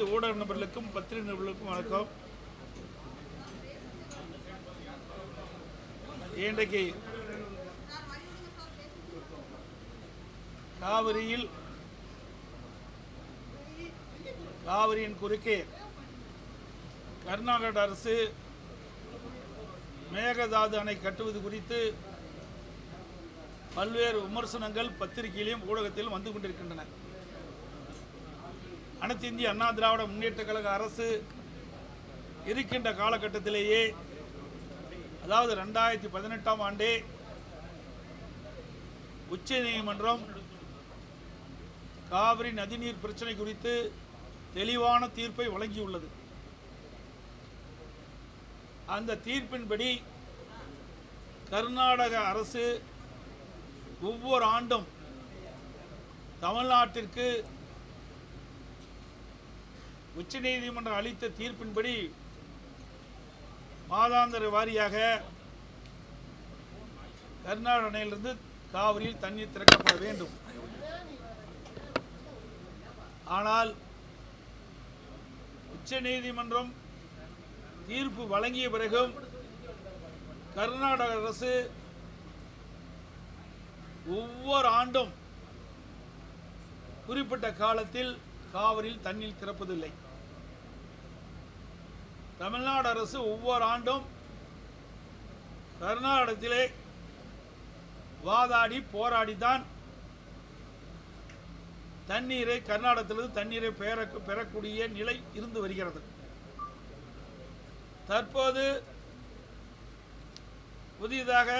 அனைத்து ஊடக நபர்களுக்கும் பத்திரிகை நபர்களுக்கும் வணக்கம். இன்றைக்கு காவிரியின் குறுக்கே கர்நாடக அரசு மேகதாது அணை கட்டுவது குறித்து பல்வேறு விமர்சனங்கள் பத்திரிகையிலும் ஊடகத்திலும் வந்து கொண்டிருக்கின்றன. அனைத்து இந்திய அண்ணா திராவிட முன்னேற்ற கழக அரசு இருக்கின்ற காலகட்டத்திலேயே, அதாவது 2018ஆம் ஆண்டே உச்ச நீதிமன்றம் காவிரி நதிநீர் பிரச்சனை குறித்து தெளிவான தீர்ப்பை வழங்கியுள்ளது. அந்த தீர்ப்பின்படி கர்நாடக அரசு ஒவ்வொரு ஆண்டும் தமிழ்நாட்டிற்கு உச்ச நீதிமன்றம் அளித்த தீர்ப்பின்படி மாதாந்திர வாரியாக கர்நாடக அணையிலிருந்து காவிரியில் தண்ணீர் திறக்கப்பட வேண்டும். ஆனால் உச்ச நீதிமன்றம் தீர்ப்பு வழங்கிய பிறகும் கர்நாடக அரசு ஒவ்வொரு ஆண்டும் குறிப்பிட்ட காலத்தில் காவிரியில் தண்ணீர் திறப்பதில்லை. தமிழ்நாடு அரசு ஒவ்வொரு ஆண்டும் கர்நாடகத்திலே வாதாடி போராடித்தான் தண்ணீரை கர்நாடகத்திலிருந்து தண்ணீரை பெறக்கூடிய நிலை இருந்து வருகிறது. தற்போது புதிதாக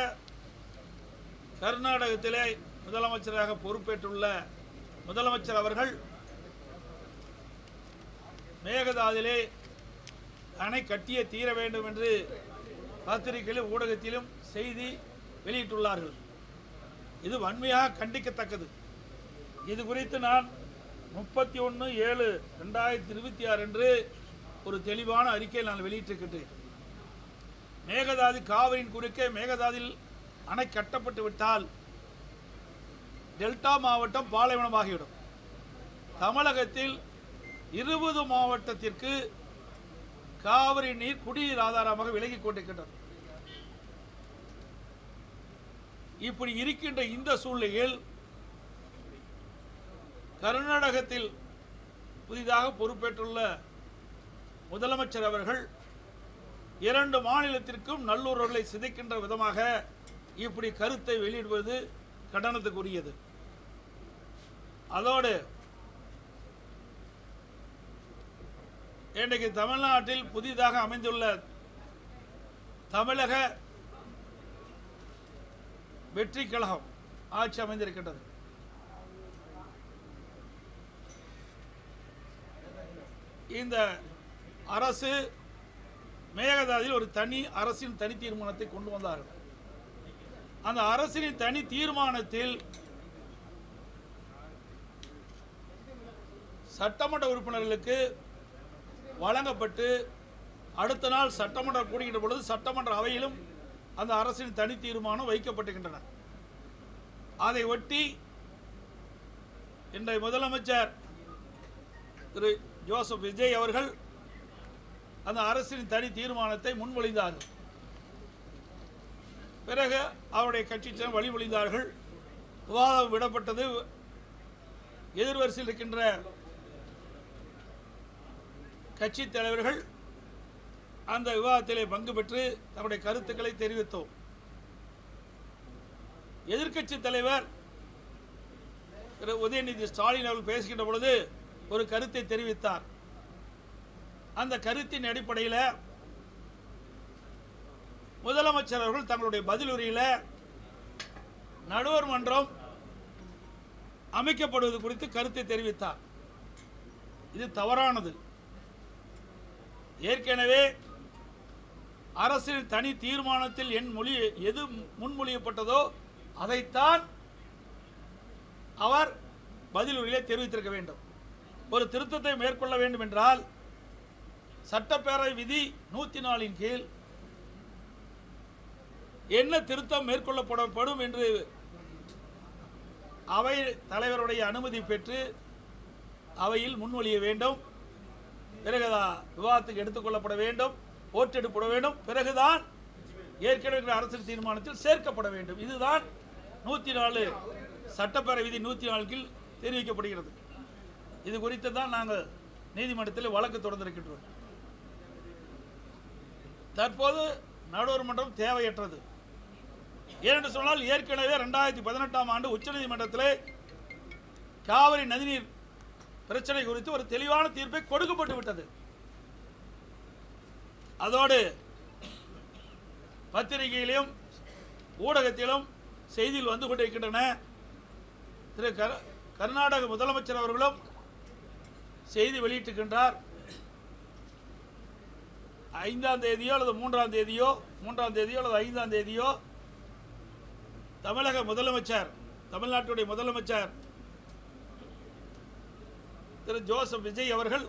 கர்நாடகத்திலே முதலமைச்சராக பொறுப்பேற்றுள்ள முதலமைச்சர் அவர்கள் மேகதாதிலே அணை கட்டியே தீர வேண்டும் என்று பத்திரிகையிலும் ஊடகத்திலும் செய்தி வெளியிட்டுள்ளார்கள். இது வன்மையாக கண்டிக்கத்தக்கது. இது குறித்து நான் 31/7/2026 என்று ஒரு தெளிவான அறிக்கையை நான் வெளியிட்டிருக்கின்றேன். மேகதாது காவிரியின் குறுக்கே மேகதாதில் அணை கட்டப்பட்டு விட்டால் டெல்டா மாவட்டம் பாலைவனமாகிவிடும். தமிழகத்தில் 20 மாவட்டத்திற்கு காவிரி நீர் குடிநீர் ஆதாரமாக விலகிக் கொண்டிருக்கின்றது. இப்படி இருக்கின்ற இந்த சூழ்நிலையில் கர்நாடகத்தில் புதிதாக பொறுப்பேற்றுள்ள முதலமைச்சர் அவர்கள் 2 மாநிலத்திற்கும் நல்லுறவுகளை சிதைக்கின்ற விதமாக இப்படி கருத்தை வெளியிடுவது கண்டனத்துக்குரியது. அதோடு இன்றைக்கு தமிழ்நாட்டில் புதிதாக அமைந்துள்ள தமிழக வெற்றி கழகம் ஆட்சி அமைந்திருக்கின்றது. இந்த அரசு மேகதாதில் ஒரு அரசின் தனி தீர்மானத்தை கொண்டு வந்தார்கள். அந்த அரசின் தனி தீர்மானத்தில் சட்டமன்ற உறுப்பினர்களுக்கு வழங்கப்பட்டு அடுத்த நாள் சட்டமன்றம் கூடுகின்ற பொழுது சட்டமன்ற அவையிலும் அந்த அரசின் தனி தீர்மானம் வைக்கப்பட்டிருக்கின்றன. அதை ஒட்டி இன்றைய முதலமைச்சர் திரு ஜோசப் விஜய் அவர்கள் அந்த அரசின் தனி தீர்மானத்தை முன்மொழிந்தார்கள். பிறகு அவருடைய கட்சியினர் வழிமொழிந்தார்கள். விவாதம் விடப்பட்டது. எதிர்வரிசையில் இருக்கின்ற கட்சி தலைவர்கள் அந்த விவாதத்திலே பங்கு பெற்று தங்களுடைய கருத்துக்களை தெரிவித்தோம். எதிர்க்கட்சி தலைவர் திரு உதயநிதி ஸ்டாலின் அவர்கள் பேசுகின்ற பொழுது ஒரு கருத்தை தெரிவித்தார். அந்த கருத்தின் அடிப்படையில் முதலமைச்சர் அவர்கள் தங்களுடைய பதிலுரையில் நடுவர் மன்றம் அமைக்கப்படுவது குறித்து கருத்தை தெரிவித்தார். இது தவறானது. ஏற்கனவே அரசின் தனி தீர்மானத்தில் எது முன்மொழியப்பட்டதோ அதைத்தான் அவர் பதிலுரையிலே தெரிவித்திருக்க வேண்டும். ஒரு திருத்தத்தை மேற்கொள்ள வேண்டும் என்றால் சட்டப்பேரவை விதி 104 கீழ் என்ன திருத்தம் மேற்கொள்ளப்படும் என்று அவை தலைவருடைய அனுமதி பெற்று அவையில் முன்மொழிய வேண்டும். பிறகுதான் விவாதத்துக்கு எடுத்துக்கொள்ளப்பட வேண்டும், ஓட்டெடுப்பட வேண்டும், பிறகுதான் ஏற்கனவே அரசியல் தீர்மானத்தில் சேர்க்கப்பட வேண்டும். இதுதான் 104 சட்டப்பேரவை விதி 104 கீழ் தெரிவிக்கப்படுகிறது. இது குறித்து தான் நாங்கள் நீதிமன்றத்தில் வழக்கு தொடர்ந்திருக்கின்றோம். தற்போது நடுவர் மன்றம் தேவையற்றது. ஏனென்று சொன்னால் ஏற்கனவே 2018ஆம் ஆண்டு உச்சநீதிமன்றத்தில் காவிரி நதிநீர் பிரச்சனை குறித்து ஒரு தெளிவான தீர்ப்பை கொடுக்கப்பட்டு விட்டது. அதோடு பத்திரிகையிலும் ஊடகத்திலும் செய்தியில் வந்து கொண்டிருக்கின்றன. திரு கர்நாடக முதலமைச்சர் அவர்களும் செய்தி வெளியிட்டிருக்கின்றார். 5ஆம் தேதியோ அல்லது 3ஆம் தேதியோ அல்லது 5ஆம் தேதியோ தமிழக முதலமைச்சர், தமிழ்நாட்டுடைய முதலமைச்சர் திரு ஜோசப் விஜய் அவர்கள்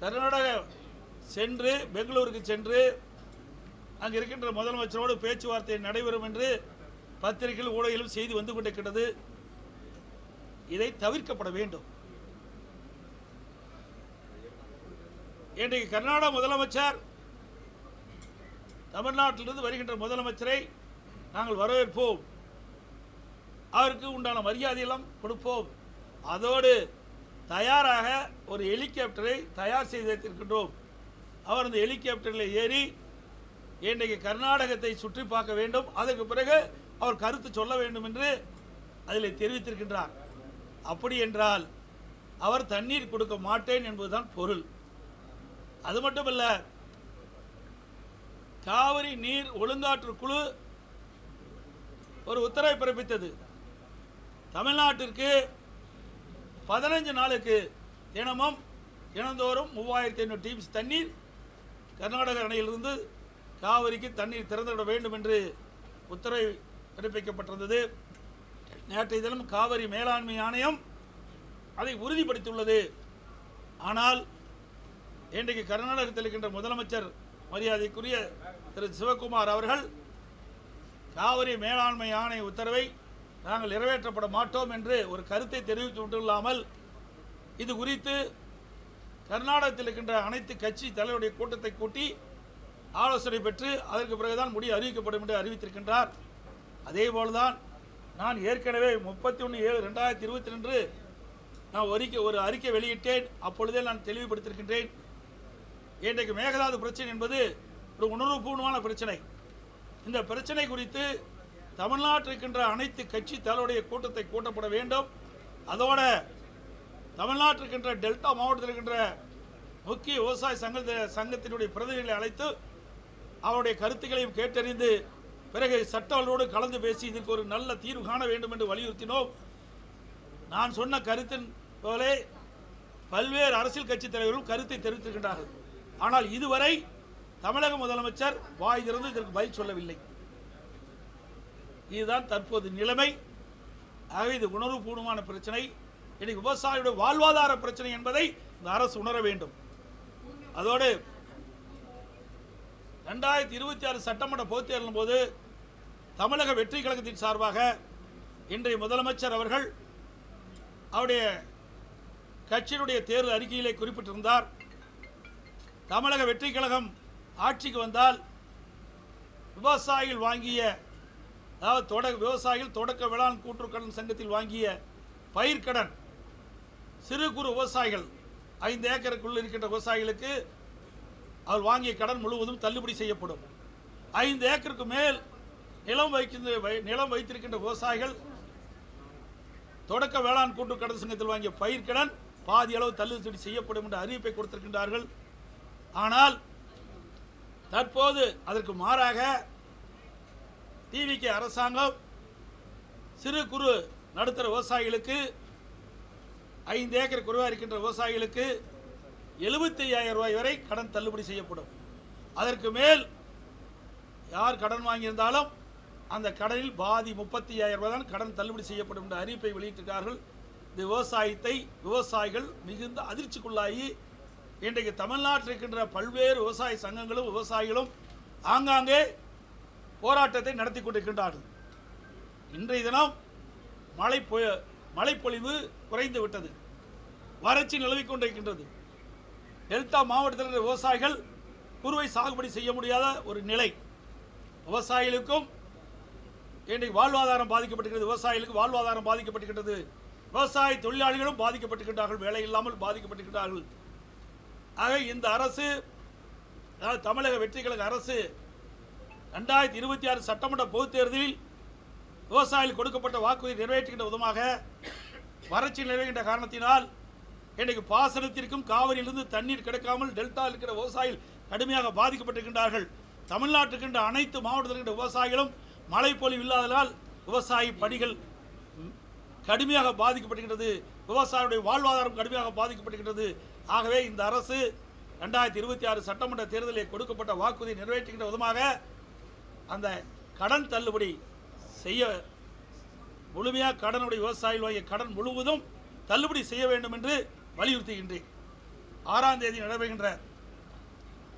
கர்நாடக சென்று பெங்களூருக்கு சென்று அங்கு இருக்கின்ற முதலமைச்சரோடு பேச்சுவார்த்தை நடைபெறும் என்று பத்திரிகையில் ஊடகத்திலும் செய்தி வந்து கொண்டிருக்கிறது. இதை தவிர்க்கப்பட வேண்டும். இன்றைக்கு கர்நாடக முதலமைச்சர் தமிழ்நாட்டிலிருந்து வருகின்ற முதலமைச்சரை நாங்கள் வரவேற்போம், அவருக்கு உண்டான மரியாதையெல்லாம் கொடுப்போம். அதோடு தயாராக ஒரு ஹெலிகாப்டரை தயார் செய்து வைத்திருக்கின்றோம். அவர் அந்த ஹெலிகாப்டரில் ஏறி இன்றைக்கு கர்நாடகத்தை சுற்றி பார்க்க வேண்டும், அதற்கு பிறகு அவர் கருத்து சொல்ல வேண்டும் என்று அதில் தெரிவித்திருக்கின்றார். அப்படி என்றால் அவர் தண்ணீர் கொடுக்க மாட்டேன் என்பதுதான் பொருள். அது மட்டுமல்ல, காவிரி நீர் ஒழுங்காற்று குழு ஒரு உத்தரவை பிறப்பித்தது. தமிழ்நாட்டிற்கு 15 நாளுக்கு தினந்தோறும் 3500 டிஎம்சி தண்ணீர் கர்நாடக அணையிலிருந்து காவிரிக்கு தண்ணீர் திறந்துவிட வேண்டும் என்று உத்தரவு பிறப்பிக்கப்பட்டிருந்தது. நேற்றைய தினம் காவிரி மேலாண்மை ஆணையம் அதை உறுதிப்படுத்தியுள்ளது. ஆனால் இன்றைக்கு கர்நாடகத்தில் இருக்கின்ற முதலமைச்சர் மரியாதைக்குரிய திரு சிவகுமார் அவர்கள் காவிரி மேலாண்மை ஆணைய உத்தரவை நாங்கள் நிறைவேற்றப்பட மாட்டோம் என்று ஒரு கருத்தை தெரிவித்து விட்டுள்ளாமல், இது குறித்து கர்நாடகத்தில் இருக்கின்ற அனைத்து கட்சி தலைவருடைய கூட்டத்தை கூட்டி ஆலோசனை பெற்று அதற்கு பிறகுதான் முடிவு அறிவிக்கப்படும் என்று அறிவித்திருக்கின்றார். அதே போல்தான் நான் ஏற்கனவே 31/7/2022 நான் ஒரு அறிக்கை வெளியிட்டேன். அப்பொழுதே நான் தெளிவுபடுத்தியிருக்கின்றேன். இன்றைக்கு மேகதாது பிரச்சனை என்பது ஒரு உணர்வுபூர்வமான பிரச்சனை. இந்த பிரச்சனை குறித்து தமிழ்நாட்டில் இருக்கின்ற அனைத்து கட்சி தலைவருடைய கூட்டத்தை கூட்டப்பட வேண்டும். அதோட தமிழ்நாட்டில் இருக்கின்ற டெல்டா மாவட்டத்தில் இருக்கின்ற முக்கிய விவசாய சங்கத்தினுடைய பிரதிநிதிகளை அழைத்து அவருடைய கருத்துக்களையும் கேட்டறிந்து பிறகு சட்டங்களோடு கலந்து பேசி இதற்கு ஒரு நல்ல தீர்வு காண வேண்டும் என்று வலியுறுத்தினோம். நான் சொன்ன கருத்தின் போலே பல்வேறு அரசியல் கட்சி தலைவர்களும் கருத்தை தெரிவித்திருக்கின்றார்கள். ஆனால் இதுவரை தமிழக முதலமைச்சர் வாய் திறந்து இதற்கு பதில் சொல்லவில்லை. இதுதான் தற்போது நிலைமை. ஆகவே இது உணர்வுபூர்வமான பிரச்சனை, இன்னைக்கு விவசாயியுடைய வாழ்வாதார பிரச்சனை என்பதை இந்த அரசு உணர வேண்டும். அதோடு 2026 சட்டமன்ற பொதுத் தேர்தலின் போது தமிழக வெற்றி கழகத்தின் சார்பாக இன்றைய முதலமைச்சர் அவர்கள் அவருடைய கட்சியினுடைய தேர்தல் அறிக்கையிலே குறிப்பிட்டிருந்தார். தமிழக வெற்றி கழகம் ஆட்சிக்கு வந்தால் விவசாயிகள் வாங்கிய, அதாவது விவசாயிகள் தொடக்க வேளாண் கூட்டுறவு சங்கத்தில் வாங்கிய பயிர்க்கடன், சிறு குறு விவசாயிகள் 5 ஏக்கருக்குள் இருக்கின்ற விவசாயிகளுக்கு அவர் வாங்கிய கடன் முழுவதும் தள்ளுபடி செய்யப்படும். 5 ஏக்கருக்கு மேல் நிலம் வைத்திருக்கின்ற விவசாயிகள் தொடக்க வேளாண் கூட்டுறவு கடன் சங்கத்தில் வாங்கிய பயிர்க்கடன் பாதி அளவு தள்ளுபடி செய்யப்படும் என்ற அறிவிப்பை கொடுத்திருக்கின்றார்கள். ஆனால் தற்போது அதற்கு மாறாக டிவிகே அரசாங்கம் சிறு குறு நடுத்தர விவசாயிகளுக்கு 5 ஏக்கர் குறைவாக இருக்கின்ற விவசாயிகளுக்கு 75,000 ரூபாய் வரை கடன் தள்ளுபடி செய்யப்படும். அதற்கு மேல் யார் கடன் வாங்கியிருந்தாலும் அந்த கடனில் பாதி 35,000 ரூபாய் தான் கடன் தள்ளுபடி செய்யப்படும் என்ற அறிவிப்பை வெளியிட்டிருக்கிறார்கள். இந்த விவசாயிகள் மிகுந்த அதிர்ச்சிக்குள்ளாகி இன்றைக்கு தமிழ்நாட்டில் இருக்கின்ற பல்வேறு விவசாய சங்கங்களும் விவசாயிகளும் ஆங்காங்கே போராட்டத்தை நடத்தி கொண்டிருக்கின்றார்கள். இன்றைய தினம் மழைப்பொழிவு குறைந்து விட்டது, வறட்சி நிலவிக் கொண்டிருக்கின்றது. டெல்டா மாவட்டத்தில் இருக்கிற விவசாயிகள் குறுவை சாகுபடி செய்ய முடியாத ஒரு நிலை. விவசாயிகளுக்கும் இன்றைக்கு வாழ்வாதாரம் பாதிக்கப்பட்டிருக்கிறது, விவசாயிகளுக்கு வாழ்வாதாரம் பாதிக்கப்பட்டிருக்கிறது, விவசாய தொழிலாளிகளும் பாதிக்கப்பட்டிருக்கிறார்கள், வேலை இல்லாமல் பாதிக்கப்பட்டிருக்கிறார்கள். ஆக இந்த அரசு, அதாவது தமிழக வெற்றி கழக அரசு 2026 சட்டமன்ற பொதுத் தேர்தலில் விவசாயிகள் கொடுக்கப்பட்ட வாக்குறுதி நிறைவேற்றுகின்ற விதமாக வறட்சி நிறைவேற்ற காரணத்தினால் இன்றைக்கு பாசனத்திற்கும் காவிரியிலிருந்து தண்ணீர் கிடைக்காமல் டெல்டா இருக்கிற விவசாயிகள் கடுமையாக பாதிக்கப்பட்டிருக்கின்றார்கள். தமிழ்நாட்டுக்கின்ற அனைத்து மாவட்டத்தில் இருக்கின்ற விவசாயிகளும் மழை பொழிவு இல்லாததால் விவசாய பணிகள் கடுமையாக பாதிக்கப்பட்டிருக்கிறது, விவசாயிகளுடைய வாழ்வாதாரம் கடுமையாக பாதிக்கப்பட்டிருக்கிறது. ஆகவே இந்த அரசு 2026 சட்டமன்ற தேர்தலில் கொடுக்கப்பட்ட வாக்குறுதி நிறைவேற்றுகின்ற விதமாக அந்த கடன் தள்ளுபடி செய்ய, முழுமையாக கடனுடைய விவசாயிகள் வாங்கிய கடன் முழுவதும் தள்ளுபடி செய்ய வேண்டும் என்று வலியுறுத்துகின்றேன். 6ஆம் தேதி நடைபெறுகின்ற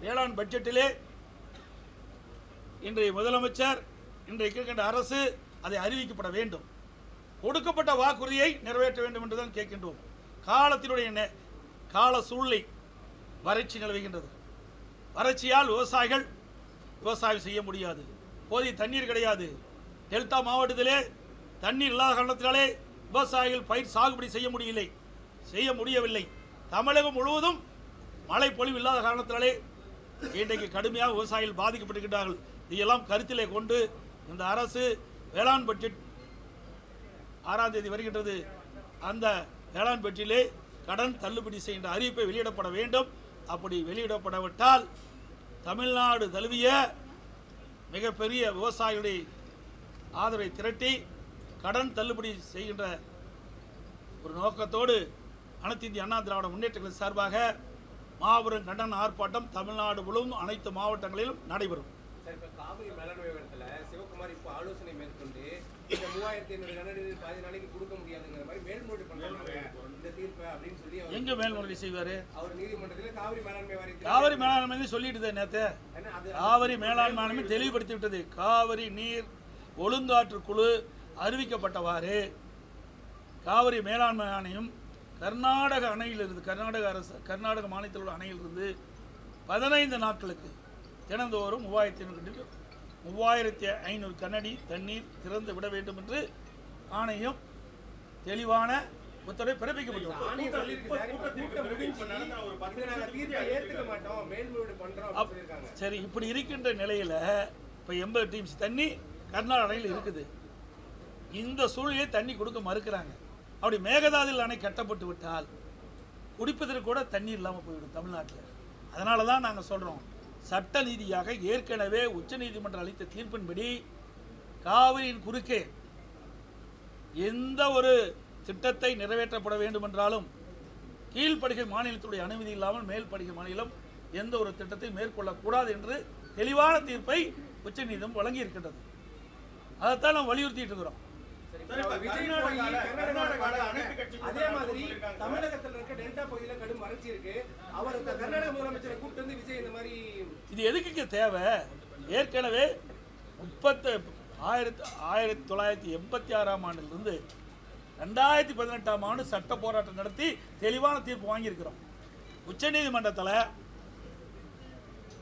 வேளாண் பட்ஜெட்டிலே இன்றைய முதலமைச்சர், இன்றைக்கு இருக்கின்ற அரசு அதை அறிவிக்கப்பட வேண்டும். கொடுக்கப்பட்ட வாக்குறுதியை நிறைவேற்ற வேண்டும் என்றுதான் கேட்கின்றோம். காலத்தினுடைய கால சூழ்நிலை வறட்சி நிலவுகின்றது. வறட்சியால் விவசாயிகள் விவசாயம் செய்ய முடியாது, போதிய தண்ணீர் கிடையாது. டெல்டா மாவட்டத்திலே தண்ணீர் இல்லாத காரணத்தினாலே விவசாயிகள் பயிர் சாகுபடி செய்ய முடியவில்லை. தமிழகம் முழுவதும் மழை பொழிவு இல்லாத காரணத்தினாலே இன்றைக்கு கடுமையாக விவசாயிகள் பாதிக்கப்பட்டிருக்கிறார்கள். இதையெல்லாம் கருத்திலே கொண்டு இந்த அரசு வேளாண் பட்ஜெட் 6ஆம் தேதி வருகின்றது. அந்த வேளாண் பட்ஜெட்டிலே கடன் தள்ளுபடி செய்கின்ற அறிவிப்பை வெளியிடப்பட வேண்டும். அப்படி வெளியிடப்படவிட்டால் தமிழ்நாடு தழுவிய மிகப்பெரிய விவசாயிகளுடைய ஆதரவை திரட்டி கடன் தள்ளுபடி செய்கின்ற ஒரு நோக்கத்தோடு அனைத்து இந்திய அண்ணா திராவிட முன்னேற்ற கழகம் சார்பாக மாபெரும் கண்டன ஆர்ப்பாட்டம் தமிழ்நாடு முழுவதும் அனைத்து மாவட்டங்களிலும் நடைபெறும். காவிரி மேலாண்மை விவரத்தில் சிவகுமார் இப்போ ஆலோசனை மேற்கொண்டு இந்த 3500 கனஅடி பாதி நாளைக்கு கொடுக்க முடியாதுங்கிற மாதிரி மேல்முறையீடு பண்றாங்க இந்த தீர்ப்பு அப்படின்னு சொல்லி எங்க மேல்முறையீடு செய்வாரு அவர்? நீதிமன்றத்தில் காவிரி மேலாண்மை வாரியத்தில் காவிரி மேலாண்மை சொல்லிட்டு நேற்று காவிரி மேலாண்மை தெளிவுபடுத்தி விட்டது. காவிரி நீர் ஒழுங்காற்று குழு அறிவிக்கப்பட்டவாறு காவிரி மேலாண்மை ஆணையம் கர்நாடக அணையிலிருந்து, கர்நாடக மாநிலத்தில் உள்ள அணையிலிருந்து 15 நாட்களுக்கு தினந்தோறும் 3500 கனஅடி தண்ணீர் திறந்து விட வேண்டும் என்று ஆணையம் தெளிவான உத்தரவை பிறப்பிக்கப்பட்டுள்ளது. சரி, இப்படி இருக்கின்ற நிலையில் இப்போ 80 டிஎம்சி தண்ணி கர்நாடக அணையில் இருக்குது. இந்த சூழ்நிலையை தண்ணி கொடுக்க மறுக்கிறாங்க. அப்படி மேகதாதுவில் அணை கட்டப்பட்டு விட்டால் குடிப்பதற்கு கூட தண்ணீர் இல்லாமல் போய்விடும் தமிழ்நாட்டில். அதனால தான் நாங்கள் சொல்கிறோம், சட்ட ரீதியாக ஏற்கனவே உச்சநீதிமன்றம் அளித்த தீர்ப்பின்படி காவிரியின் குறுக்கே எந்த ஒரு திட்டத்தை நிறைவேற்றப்பட வேண்டும் என்றாலும் கீழ்ப்படுகை மாநிலத்துடைய அனுமதி இல்லாமல் மேல்படுகை மாநிலம் எந்த ஒரு திட்டத்தை மேற்கொள்ளக்கூடாது என்று தெளிவான தீர்ப்பை உச்சநீதிமன்றம் வழங்கி இருக்கின்றது. அதைத்தான் நாம் வலியுறுத்திட்டு இருக்கிறோம். அதே மாதிரி தமிழகத்தில் இருக்க டெல்டா பகுதியில் கடும் வறட்சி இருக்கு. அவர் கர்நாடக முதலமைச்சரை கூப்பிட்டு வந்து விஜய் இந்த மாதிரி இது எதுக்கு தேவை? ஏற்கனவே 1986ஆம் ஆண்டிலிருந்து 2018ஆம் ஆண்டு சட்ட போராட்டம் நடத்தி தெளிவான தீர்ப்பு வாங்கியிருக்கிறோம். உச்சநீதிமன்றத்தில்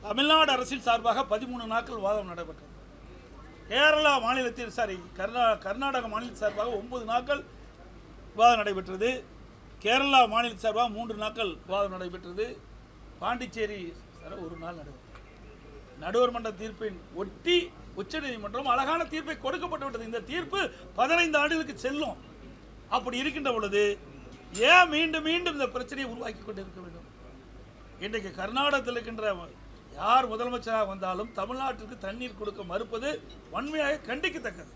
தமிழ்நாடு அரசின் சார்பாக 13 நாட்கள் வாதம் நடைபெற்றது. கேரளா மாநிலத்தில் கர்நாடக மாநிலத்தின் சார்பாக 9 நாட்கள் விவாதம் நடைபெற்றது. கேரளா மாநிலத்தின் சார்பாக 3 நாட்கள் விவாதம் நடைபெற்றது. பாண்டிச்சேரி 1 நாள் நடைபெற்றது. நடுவர் மன்ற தீர்ப்பின் ஒட்டி உச்சநீதிமன்றம் அழகான தீர்ப்பை கொடுக்கப்பட்டு விட்டது. இந்த தீர்ப்பு 15 ஆண்டுகளுக்கு செல்லும். அப்படி இருக்கின்ற பொழுது ஏன் மீண்டும் மீண்டும் இந்த பிரச்சனையை உருவாக்கி கொண்டு இருக்க வேண்டும்? இன்றைக்கு கர்நாடகத்தில் இருக்கின்ற யார் முதலமைச்சராக வந்தாலும் தமிழ்நாட்டிற்கு தண்ணீர் கொடுக்க மறுப்பது வன்மையாக கண்டிக்கத்தக்கது.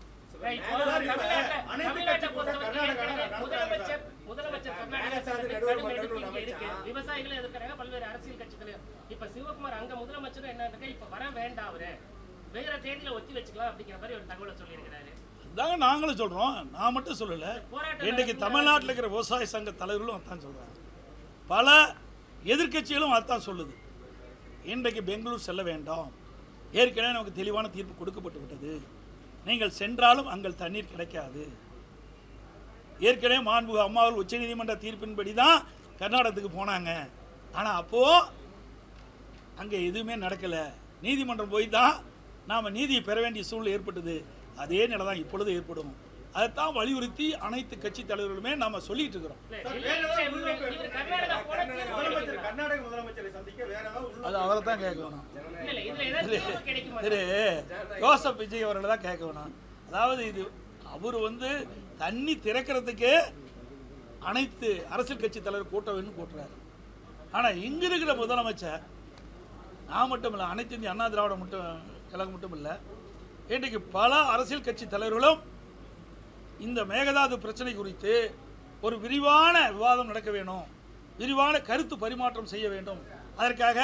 விவசாயிகள் எதிர்க்கிறாங்க, பல்வேறு அரசியல் கட்சிகள். இப்ப சிவகுமார் அங்க முதலமைச்சர் என்ன இப்ப வர வேண்டாம், அவரு வேற தேதியில ஒத்தி வச்சுக்கலாம் அப்படிங்கிற மாதிரி ஒரு தகவலை சொல்லியிருக்கிறாரு. அதாங்க நாங்களும் சொல்றோம், நான் மட்டும் சொல்லல. இன்றைக்கு தமிழ்நாட்டில் இருக்கிற விவசாய சங்க தலைவர்களும் அதான் சொல்றாங்க, பல எதிர்கட்சிகளும் அதான் சொல்லுது. இன்றைக்கு பெங்களூர் செல்ல வேண்டாம், ஏற்கனவே நமக்கு தெளிவான தீர்ப்பு கொடுக்கப்பட்டு விட்டது, நீங்கள் சென்றாலும் அங்கே தண்ணீர் கிடைக்காது. ஏற்கனவே மாண்புமிகு அம்மாவர்கள் உச்சநீதிமன்ற தீர்ப்பின்படி தான் கர்நாடகத்துக்கு போனாங்க. ஆனால் அப்போது அங்கே எதுவுமே நடக்கலை. நீதிமன்றம் போய் தான் நாம் நீதியை பெற வேண்டிய சூழ்நிலை ஏற்பட்டது. அதே நிலை தான் இப்பொழுது ஏற்படும். அதைத்தான் வலியுறுத்தி அனைத்து கட்சி தலைவர்களுமே நாம் சொல்லிட்டு இருக்கிறோம். கர்நாடக முதலமைச்சரை சந்திக்க வேற ஏதாவது அது அவரை தான் கேட்க வேணும். திரு ஜோசப் விஜய் அவர்களை தான் கேட்க வேணும். அதாவது இது அவர் தண்ணி திறக்கிறதுக்கே அனைத்து அரசியல் கட்சி தலைவர் கூட்ட வேணும்னு கூட்டுறாரு. ஆனால் இங்கே இருக்கிற முதலமைச்சர் நான் மட்டும் இல்லை, அனைத்து இந்திய அண்ணா திராவிட கழகம் மட்டும் இல்லை, இன்றைக்கு பல அரசியல் கட்சி தலைவர்களும் இந்த மேகதாது பிரச்சனை குறித்து ஒரு விரிவான விவாதம் நடக்க வேணும், விரிவான கருத்து பரிமாற்றம் செய்ய வேண்டும். அதற்காக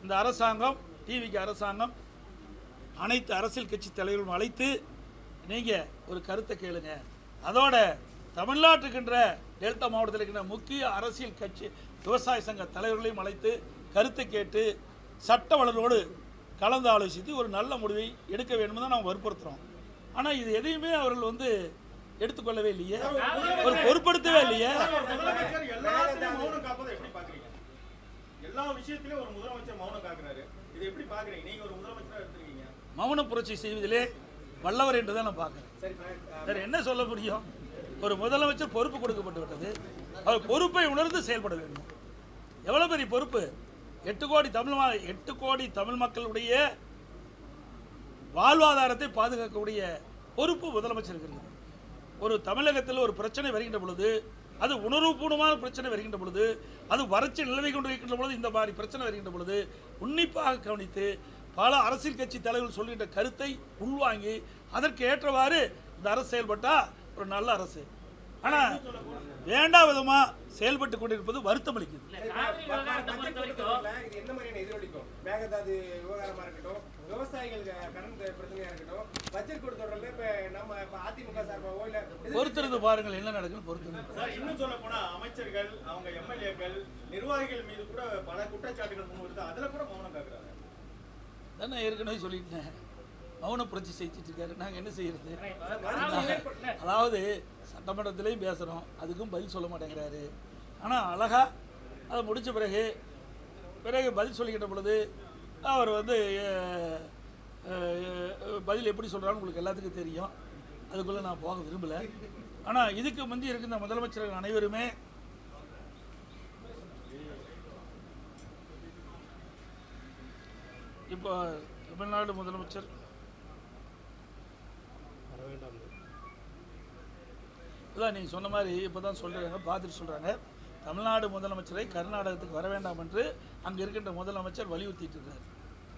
இந்த அரசாங்கம், டிவிக்கு அரசாங்கம் அனைத்து அரசியல் கட்சி தலைவர்களும் அழைத்து நீங்கள் ஒரு கருத்தை கேளுங்க. அதோட தமிழ்நாட்டுக்கின்ற டெல்டா மாவட்டத்தில் இருக்கின்ற முக்கிய அரசியல் கட்சி விவசாய சங்க தலைவர்களையும் அழைத்து கருத்தை கேட்டு சட்ட வளரோடு கலந்து ஆலோசித்து ஒரு நல்ல முடிவை எடுக்க வேண்டும் தான் நாம் வற்புறுத்துகிறோம். ஆனால் இது எதையுமே அவர்கள் எடுத்துக்கொள்ளவே இல்லையே, ஒரு பொருட்படுத்தவே இல்லையே. முதலமைச்சர் எல்லாத்தையும் மௌனம் காப்பதை எப்படி பாக்குறீங்க? எல்லா விஷயத்திலும் ஒரு முதலமைச்சர் மௌனம் காக்குறாரு, இதை எப்படி பாக்குறீங்க? நீங்க ஒரு முதலமைச்சரா எடுத்துருக்கீங்க. மௌன புரட்சி செய்வதிலே வல்லவர் என்று தான் நான் பார்க்குறேன். வேறு என்ன சொல்ல முடியும்? ஒரு முதலமைச்சர் பொறுப்பு கொடுக்கப்பட்டு விட்டது, அவர் பொறுப்பை உணர்ந்து செயல்பட வேண்டும். எவ்வளோ பெரிய பொறுப்பு! 8 கோடி தமிழ் மக்களுடைய வாழ்வாதாரத்தை பாதுகாக்கக்கூடிய பொறுப்பு முதலமைச்சருக்கு இருக்குது. ஒரு தமிழகத்தில் ஒரு பிரச்சனை வருகின்ற பொழுது, அது உணர்வுபூர்வமான பிரச்சனை வருகின்ற பொழுது, அது வறட்சி நிலவை கொண்டு இருக்கின்ற பொழுது, இந்த மாதிரி பிரச்சனை வருகின்ற பொழுது உன்னிப்பாக கவனித்து பல அரசியல் கட்சி தலைவர்கள் சொல்கின்ற கருத்தை உள்வாங்கி அதற்கு ஏற்றவாறு இந்த அரசு செயல்பட்டால் ஒரு நல்ல அரசு. ஆனால் வேண்டாம் விதமாக செயல்பட்டு கொண்டிருப்பது வருத்தம் அளிக்குது. இது என்ன மாதிரியான எதிரொலிக்கும்? மேகதாது விவகாரமா இருக்கட்டும், விவசாயிகள் கடன் பிரச்சனையா இருக்கட்டும், பட்ஜெட் கொடுத்தோட இப்ப நம்ம அதிமுக சார்பாவோ இல்ல பொறுத்திருந்து பாருங்கள் என்ன நடக்குன்னு பொறுத்திருந்து. சார், இன்னும் சொல்ல போனா அமைச்சர்கள், அவங்க எம்எல்ஏக்கள், நிர்வாகிகள் மீது கூட பல குற்றச்சாட்டுகள் முன்வைத்து அதுல கூட மௌனம் காக்குறாங்க. தான் நான் ஏற்கனவே சொல்லிட்டேன், மௌன புரட்சி செஞ்சுட்டு இருக்காரு. நாங்கள் என்ன செய்யறது? அதாவது சட்டமன்றத்திலையும் பேசுகிறோம், அதுக்கும் பதில் சொல்ல மாட்டேங்கிறாரு. ஆனால் அழகா அதை முடித்த பிறகு பதில் சொல்லிக்கிட்ட பொழுது அவர் பதில் எப்படி சொல்கிறான்னு உங்களுக்கு எல்லாத்துக்கும் தெரியும். அதுக்குள்ளே நான் போக விரும்பலை. ஆனால் இதுக்கு முந்தி இருக்கின்ற முதலமைச்சர்கள் அனைவருமே இப்போ தமிழ்நாடு முதலமைச்சர் இதான் நீங்கள் சொன்ன மாதிரி இப்போ தான் சொல்கிறாங்க, பார்த்துட்டு சொல்கிறாங்க, தமிழ்நாடு முதலமைச்சரை கர்நாடகத்துக்கு வர வேண்டாம் என்று அங்கே இருக்கின்ற முதலமைச்சர் வலியுறுத்திட்டு இருக்காரு.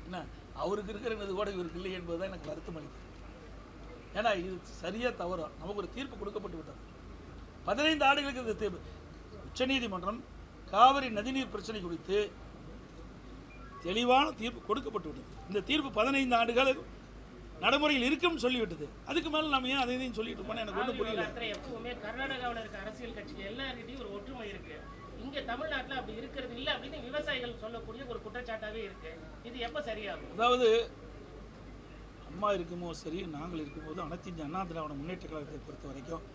என்ன அவருக்கு இருக்கிறது கூட இவருக்கு இல்லை என்பது தான் எனக்கு வருத்தம் அளிக்குது. ஏன்னா இது சரியாக தவறோ நமக்கு ஒரு தீர்ப்பு கொடுக்கப்பட்டு விட்டது. 15 ஆண்டுகளுக்கு இந்த தீர்ப்பு உச்சநீதிமன்றம் காவிரி நதிநீர் பிரச்சனை குறித்து தெளிவான தீர்ப்பு கொடுக்கப்பட்டு விட்டது. இந்த தீர்ப்பு 15 ஆண்டுகள் நடைமுறையில் இருக்குன்னு சொல்லிவிட்டது. அதுக்கு மேலே நம்ம ஏன் அதையும் சொல்லிட்டு இருப்போம் எனக்கு ஒன்றும் புரியல. எப்பவுமே கர்நாடகாவில் இருக்க அரசியல் கட்சிகள் எல்லார்கிட்டையும் ஒரு ஒற்றுமை இருக்கு. இங்க தமிழ்நாட்டில் அப்படி இருக்கிறது இல்லை அப்படின்னு விவசாயிகள் சொல்லக்கூடிய ஒரு குற்றச்சாட்டாவே இருக்கு. இது எப்போ சரியாகும்? அதாவது அம்மா இருக்கும்போது சரி, நாங்கள் இருக்கும்போது அனைத்து இந்திய அண்ணா திராவிட முன்னேற்ற கழகத்தை பொறுத்த வரைக்கும்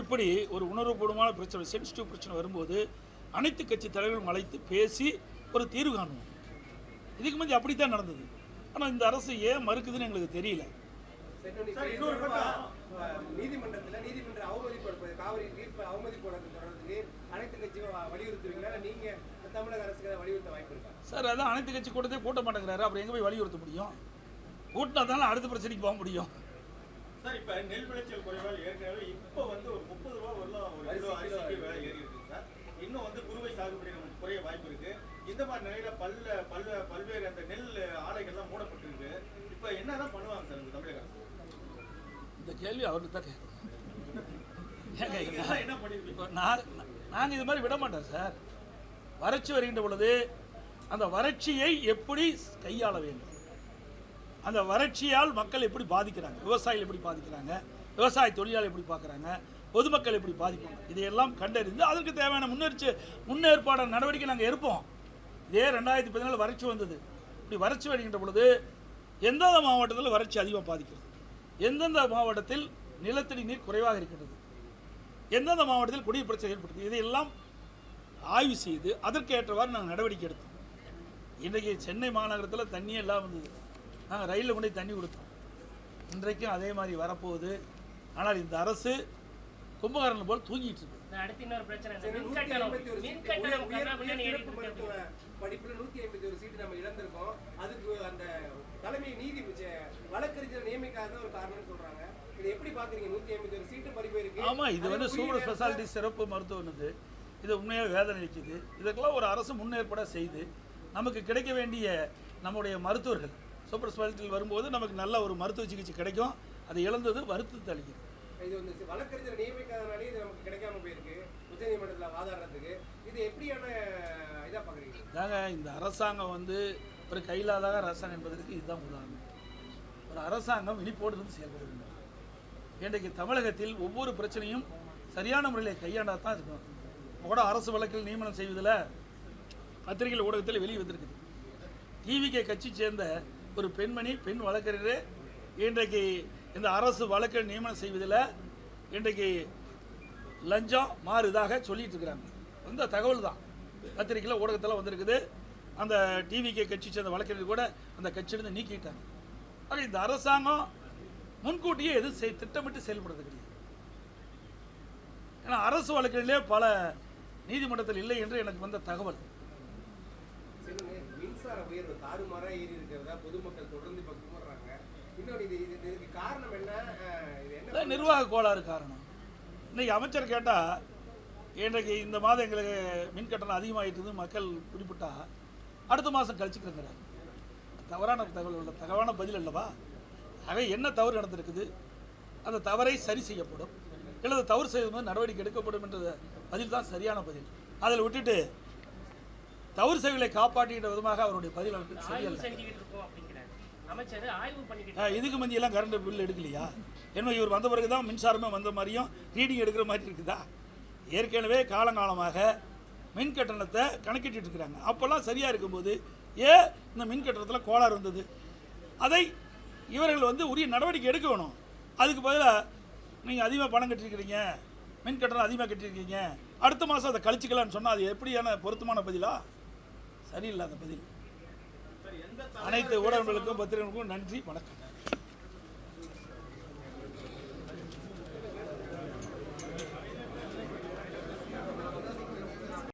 இப்படி ஒரு உணர்வுபூர்வமான பிரச்சனை, சென்சிட்டிவ் பிரச்சனை வரும்போது அனைத்து கட்சி தலைவர்களும் அழைத்து பேசி ஒரு தீர்வு காணுவோம். இதுக்கு முந்தைய அப்படித்தான் நடந்தது. ஆனால் இந்த அரசு ஏன் மறுக்குதுன்னு எங்களுக்கு தெரியல. நீதிமன்ற அவமதிப்பு, காவிரி தீர்ப்பு அவமதிப்பு தொடர்றதுக்கு அனைத்து கட்சியும் வலியுறுத்துவீங்களா? நீங்க தமிழக அரசுக்கு வலியுறுத்த வாய்ப்பு இருக்கா? சார், அதான் அனைத்து கட்சி கூட்டத்தை கூட்ட மாட்டேங்கிறாரு. அப்புறம் எங்கே போய் வலியுறுத்த முடியும்? கூட்டினா தானே அடுத்த பிரச்சனைக்கு போக முடியும். சார், இப்போ நெல் விளைச்சல் குறைவால் ஏற்கனவே இப்போ ஒரு 30 ரூபா வரலாம் ஒரு கிலோ அரிசிக்கு விலை ஏறி இருக்கு சார். இன்னும் குறுவை சாகுபடி நமக்கு குறைய வாய்ப்பு இருக்கு. இந்த மாதிரி நிலையில பல்வேறு அந்த நெல் ஆலைகள்லாம் மூடப்பட்டிருக்கு. இப்போ என்னதான் பண்ணுவாங்க சார் இந்த தமிழக அரசு? இந்த கேள்வி அவருக்கு தான் கேட்கணும். என்ன பண்ணிருக்கீங்க? இப்போ நாங்கள் இது மாதிரி விட மாட்டோம் சார். வறட்சி வருகின்ற பொழுது அந்த வறட்சியை எப்படி கையாள வேண்டும், அந்த வறட்சியால் மக்கள் எப்படி பாதிக்கிறாங்க, விவசாயிகள் எப்படி பாதிக்கிறாங்க, விவசாய தொழிலாளர் எப்படி பார்க்குறாங்க, பொதுமக்கள் எப்படி பாதிப்பாங்க, இதையெல்லாம் கண்டறிந்து அதற்கு தேவையான முன்னேற்பாடு நடவடிக்கை நாங்கள் எடுப்போம். இதே 2014 வறட்சி வந்தது. இப்படி வறட்சி வருகின்ற பொழுது எந்தெந்த மாவட்டத்தில் வறட்சி அதிகமாக பாதிக்கிறது, எந்தெந்த மாவட்டத்தில் நிலத்தடி நீர் குறைவாக இருக்கின்றது, எந்தெந்த மாவட்டத்தில் குடிநீர் பிரச்சனை ஏற்படுது, இதையெல்லாம் ஆய்வு செய்து அதற்கேற்றவாறு நாங்கள் நடவடிக்கை எடுத்தோம். இன்றைக்கி சென்னை மாநகரத்தில் தண்ணியே இல்லாமல் இருந்தது, நாங்கள் ரயிலில் கொண்டு போய் தண்ணி கொடுத்தோம். இன்றைக்கும் அதே மாதிரி வரப்போகுது. ஆனால் இந்த அரசு கும்பகாரன் போல் தூங்கிட்டு இருக்கு. அடுத்து இன்னொரு பிரச்சனை இந்த மின்கட்டணம் கண்ணாபின்னான்னு ஏறிட்டு இருக்கு. படிப்புல 151 சீட்டு நம்ம இழந்திருக்கோம். அதுக்கு அந்த தலைமை நீதி வழக்கறிஞர் நியமிக்காத ஒரு காரணம்னு சொல்றாங்க. இதை எப்படி பாக்குறீங்க? 151 சீட்டு பறிப்பு இருக்கு. ஆமாம், இது வந்து சூப்பர் ஸ்பெஷாலிட்டி சிறப்பு மருத்துவம்னு இது உண்மையாக வேதனை அளிக்குது. இதுக்கெல்லாம் ஒரு அரசு முன்னேற்பாட செய்து நமக்கு கிடைக்க வேண்டிய நம்முடைய மருத்துவர்கள் சூப்பர் ஸ்பெஷாலிட்டியில் வரும்போது நமக்கு நல்ல ஒரு மருத்துவ சிகிச்சை கிடைக்கும். அதை இழந்தது வருத்தத்தை அளிக்குது. இது வந்து வழக்கறிஞர் நியமிக்காதனாலே இது நமக்கு கிடைக்காம போயிருக்கு. உச்சநீதிமன்றத்தில் வாதாடுறதுக்கு இது எப்படியான இதாக பார்க்குறீங்க? தாங்க இந்த அரசாங்கம் வந்து ஒரு கையிலாதாக அரசாங்கம் என்பதற்கு இதுதான் உதாரணம். ஒரு அரசாங்கம் விழிப்போடு இருந்து செயல்பட வேண்டும். இன்றைக்கு தமிழகத்தில் ஒவ்வொரு பிரச்சனையும் சரியான முறையில் கையாண்டா தான் இருக்கணும். கூட அரசு வழக்கில் நியமனம் செய்வதில் பத்திரிகை ஊடகத்தில் வெளியே வந்திருக்குது. டிவிகே கட்சி சேர்ந்த ஒரு பெண் வழக்கறிஞரே இன்றைக்கு இந்த அரசு வழக்கில் நியமனம் செய்வதில் இன்றைக்கு லஞ்சம் மாறுதாக சொல்லிட்டு இருக்கிறாங்க. இந்த தகவல் தான் பத்திரிகையில் ஊடகத்தில் வந்திருக்குது. அந்த டிவிகே கட்சி சேர்ந்த வழக்கறிஞர் கூட அந்த கட்சியிலிருந்து நீக்கிட்டாங்க. ஆக இந்த அரசாங்கம் முன்கூட்டியே எதுவும் திட்டமிட்டு செயல்படுறது கிடையாது. ஏன்னா அரசு வழக்கிலே பல நீதிமன்றத்தில் இல்லை என்று எனக்கு வந்த தகவல். மின்சார உயர்வு தாறுமாறா ஏறி இருக்கிறதா பொதுமக்கள் தொடர்ந்து இப்போ கும்பிடுறாங்க. இன்னொரு இதுக்கு காரணம் என்ன? இது என்ன நிர்வாக கோளாறு காரணம். இன்னைக்கு அமைச்சர் கேட்டால் இன்றைக்கு இந்த மாதம் எங்களுக்கு மின் கட்டணம் அதிகமாகிட்டு மக்கள் குறிப்பிட்டா அடுத்த மாதம் கழிச்சுக்கிறேங்கிறார். தவறான தகவல் தகவலான பதில் அல்லவா? ஆக என்ன தவறு நடந்திருக்குது, அந்த தவறை சரி செய்யப்படும், அல்லது தவறு செய்யும்போது நடவடிக்கை எடுக்கப்படும் என்ற பதில் தான் சரியான பதில். அதில் விட்டுட்டு தவறு செய்வதை காப்பாற்றுகின்ற விதமாக அவருடைய பதில் ஆய்வு செஞ்சுக்கிட்டு இருக்கோம் அப்படிங்கிறார் அமைச்சர். ஆய்வு பண்ணிக்கிட்டு இதுக்கு முந்தியெல்லாம் கரண்ட் பில் எடுக்கலையா? என்ன இவர் வந்த பிறகு தான் மின்சாரமே வந்த மாதிரியும் ரீடிங் எடுக்கிற மாதிரி இருக்குதா? ஏற்கனவே காலங்காலமாக மின் கட்டணத்தை கணக்கிட்டு இருக்கிறாங்க. அப்போல்லாம் சரியாக இருக்கும்போது ஏன் இந்த மின் கட்டணத்தில் கோளாறு வந்தது? அதை இவர்கள் வந்து உரிய நடவடிக்கை எடுக்க வேணும். அதுக்கு பதிலாக நீங்கள் அதிகமாக பணம் கட்டியிருக்கிறீங்க, மின் கட்டணம் அதிகமாக கட்டியிருக்கீங்க, அடுத்த மாதம் அதை கழிச்சிக்கலான்னு சொன்னால் அது எப்படியான பொருத்தமான பதிலா? சரியில்லாத பதில். அனைத்து ஊடகங்களுக்கும் பத்திரிகைகளுக்கும் நன்றி, வணக்கம்.